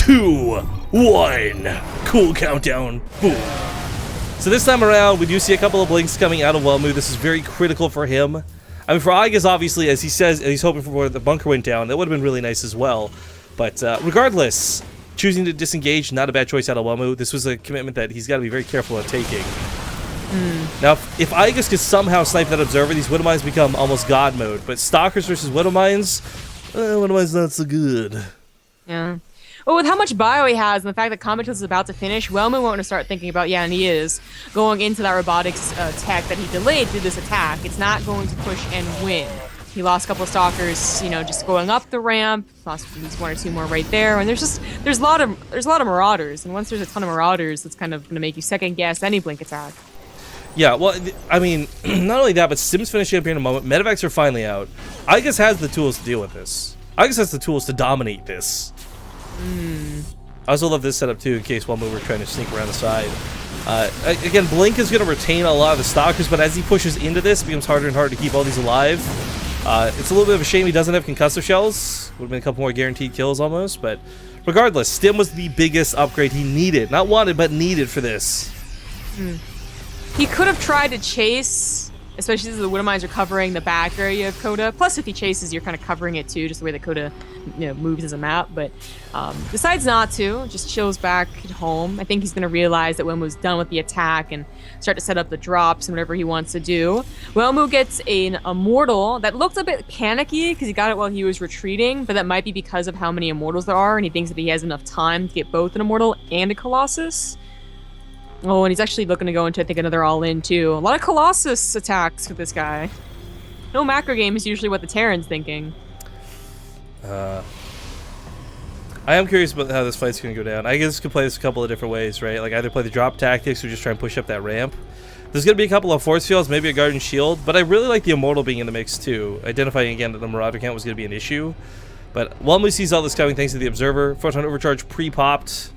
2, 1. Cool countdown. Boom. So this time around, we do see a couple of blinks coming out of Welmu. This is very critical for him. I mean, for Iaguz, obviously, as he says, he's hoping for where the bunker went down. That would have been really nice as well. But regardless, choosing to disengage, not a bad choice out of Welmu. This was a commitment that he's got to be very careful of taking. Now, if Iaguz could somehow snipe that Observer, these Widow Mines become almost God mode. But Stalkers versus Widow Mines, Widow Mines not so good. Yeah. Well, with how much bio he has and the fact that Comatose is about to finish, Welmu won't want to start thinking about, yeah, and he is, going into that robotics tech that he delayed through this attack. It's not going to push and win. He lost a couple of Stalkers, you know, just going up the ramp. Lost at least 1 or 2 more right there. And there's a lot of Marauders. And once there's a ton of Marauders, that's kind of going to make you second guess any blink attack. Yeah, well, I mean, not only that, but Sim's finishing up here in a moment. Medevacs are finally out. Iaguz has the tools to deal with this. Iaguz has the tools to dominate this. I also love this setup too, in case Welmu were trying to sneak around the side. Again, Blink is going to retain a lot of the Stalkers, but as he pushes into this, it becomes harder and harder to keep all these alive. It's a little bit of a shame he doesn't have concussive shells. Would have been a couple more guaranteed kills almost, but regardless, Stim was the biggest upgrade he needed. Not wanted, but needed for this. He could have tried to chase, especially as the Widow Mines are covering the back area of Coda. Plus, if he chases, you're kind of covering it too, just the way that Coda, you know, moves as a map. But decides not to, just chills back at home. I think he's going to realize that Welmu's done with the attack and start to set up the drops and whatever he wants to do. Welmu gets an Immortal that looked a bit panicky because he got it while he was retreating, but that might be because of how many Immortals there are, and he thinks that he has enough time to get both an Immortal and a Colossus. Oh, and he's actually looking to go into, I think, another all-in, too. A lot of Colossus attacks with this guy. No macro game is usually what the Terran's thinking. I am curious about how this fight's going to go down. I guess could play this a couple of different ways, right? Like, either play the drop tactics or just try and push up that ramp. There's going to be a couple of force fields, maybe a Guardian Shield, but I really like the Immortal being in the mix, too. Identifying, again, that the Marauder count was going to be an issue. But Welmu sees all this coming thanks to the Observer. Photon Overcharge pre-popped.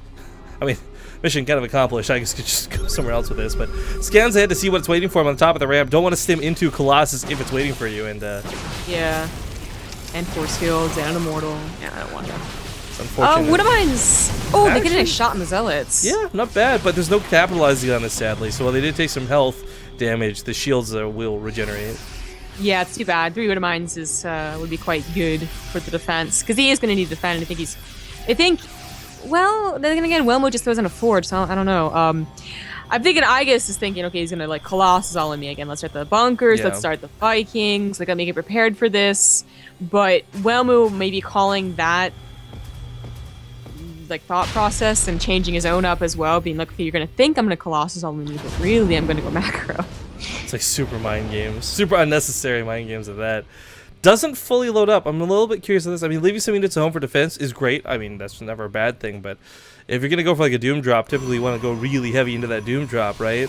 I mean, mission kind of accomplished. I guess could just go somewhere else with this, but scans ahead to see what's waiting for him on the top of the ramp. Don't want to stim into Colossus if it's waiting for you, and yeah, and force fields and an Immortal. Yeah, I don't want that. It's unfortunate. Widow Mines. Oh, they get a shot in the Zealots. Yeah, not bad, but there's no capitalizing on this, sadly. So while they did take some health damage, the shields will regenerate. Yeah, it's too bad. 3 Widow Mines is would be quite good for the defense because he is going to need to defend. I think. Well, then again, Welmu just throws in a Forge, so I don't know. I'm thinking Iaguz is thinking, okay, he's gonna like Colossus all in me again. Let's start the bunkers, let's start the Vikings, like I'm gonna get prepared for this. But Welmu may be calling that like thought process and changing his own up as well, being like, okay, you're gonna think I'm gonna Colossus all in me, but really I'm gonna go macro. It's like super mind games. Super unnecessary mind games of that. Doesn't fully load up. I'm a little bit curious of this. I mean, leaving some units at home for defense is great. I mean, that's never a bad thing, but if you're going to go for like a Doom drop, typically you want to go really heavy into that Doom drop, right?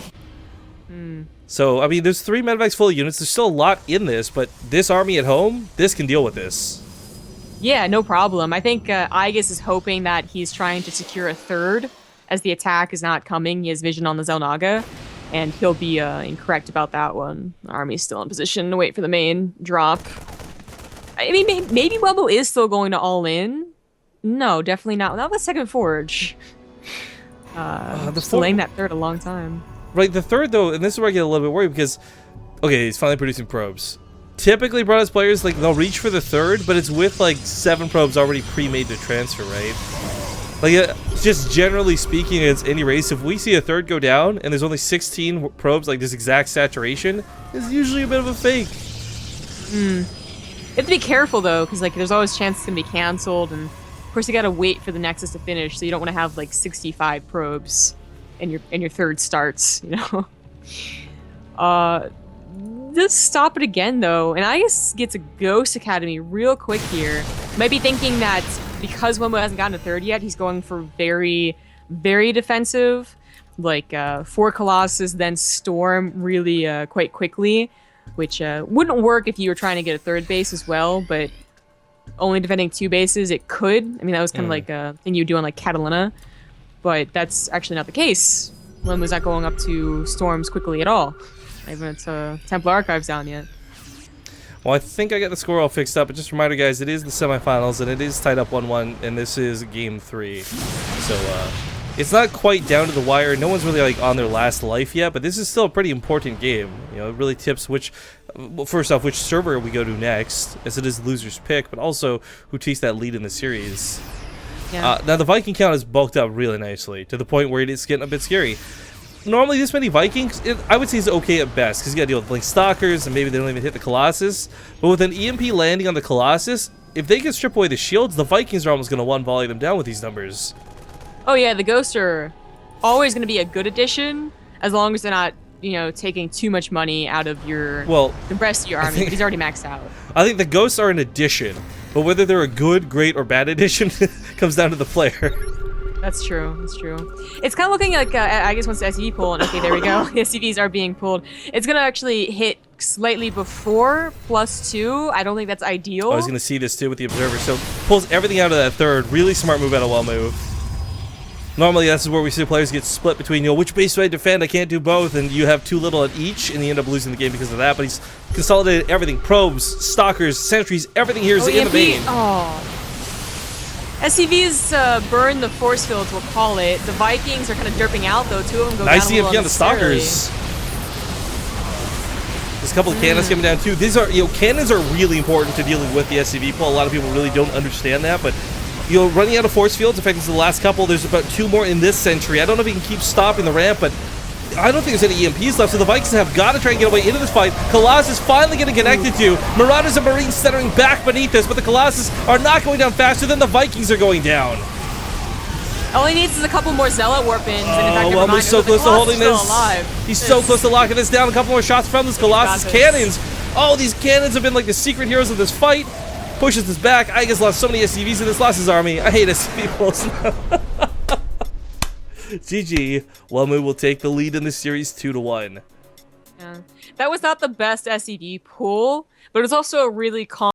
So, I mean, there's 3 medevacs full units. There's still a lot in this, but this army at home, this can deal with this. Yeah, no problem. I think Iaguz is hoping that he's trying to secure a 3rd as the attack is not coming. He has vision on the Zelnaga, and he'll be incorrect about that one. The army's still in position to wait for the main drop. I mean, maybe Welmu is still going to all in. No, definitely not. Not with second Forge. Delaying that 3rd a long time. Right, the 3rd though, and this is where I get a little bit worried because, okay, he's finally producing probes. Typically, Broadcast players, like, they'll reach for the 3rd, but it's with like 7 probes already pre-made to transfer, right? Like, just generally speaking, against any race, if we see a 3rd go down and there's only 16 probes, like this exact saturation, it's usually a bit of a fake. You have to be careful though, because like there's always a chance it's gonna be canceled, and of course you gotta wait for the Nexus to finish, so you don't want to have like 65 probes, and your 3rd starts, you know. Just stop it again though, and Iaguz gets a Ghost Academy real quick here. Might be thinking that because Welmu hasn't gotten a 3rd yet, he's going for very, very defensive, like 4 Colossus, then Storm really quite quickly. Which wouldn't work if you were trying to get a 3rd base as well, but only defending 2 bases, it could. I mean, that was kind of like a thing you do on like Catalina, but that's actually not the case. Welmu's not going up to Storms quickly at all. Even it's Templar Archives down yet. Well, I think I got the score all fixed up, but just a reminder, guys, it is the semifinals, and it is tied up 1-1, and this is game 3. So, it's not quite down to the wire. No one's really, like, on their last life yet, but this is still a pretty important game. You know, it really tips which, well, first off, which server we go to next, as it is the loser's pick, but also who takes that lead in the series. Yeah. Now, the Viking count is bulked up really nicely, to the point where it is getting a bit scary. Normally, this many Vikings, I would say is okay at best, because you gotta deal with Blink Stalkers, and maybe they don't even hit the Colossus. But with an EMP landing on the Colossus, if they can strip away the shields, the Vikings are almost gonna one-volley them down with these numbers. Oh yeah, the Ghosts are always going to be a good addition, as long as they're not, you know, taking too much money out of your the rest of your army. But he's already maxed out. I think the Ghosts are an addition, but whether they're a good, great, or bad addition comes down to the player. That's true. That's true. It's kind of looking like, I guess once the SCV pull, and okay, there we go. The SCVs are being pulled. It's going to actually hit slightly before +2. I don't think that's ideal. I was going to see this too with the Observer. So pulls everything out of that third. Really smart move out of Welmu. Normally, this is where we see players get split between, you know, which base do I defend? I can't do both, and you have too little at each, and you end up losing the game because of that. But he's consolidated everything: probes, stalkers, sentries, everything here is in the main. Oh. SCVs burn the force fields, we'll call it. The Vikings are kind of derping out, though. 2 of them go nice down a EMP on the stalkers. There's a couple of cannons coming down too. These are, you know, cannons are really important to dealing with the SCV pull. A lot of people really don't understand that, but. You know, running out of force fields, in fact, this is the last couple. There's about 2 more in this century. I don't know if he can keep stopping the ramp, but I don't think there's any EMPs left, so the Vikings have got to try and get away into this fight. Colossus finally getting connected to. Marauders and Marines centering back beneath this, but the Colossus are not going down faster than the Vikings are going down. All he needs is a couple more Zealot Warpins. Oh, well, he's so close to holding this. He's so close to locking this down. A couple more shots from this Colossus. Cannons. Oh, these cannons have been like the secret heroes of this fight. Pushes this back. Iaguz lost so many SCVs in this, lost his army. I hate SCV pulls. GG. Welmu will take the lead in this series 2-1. Yeah. That was not the best SCV pull, but it was also a really calm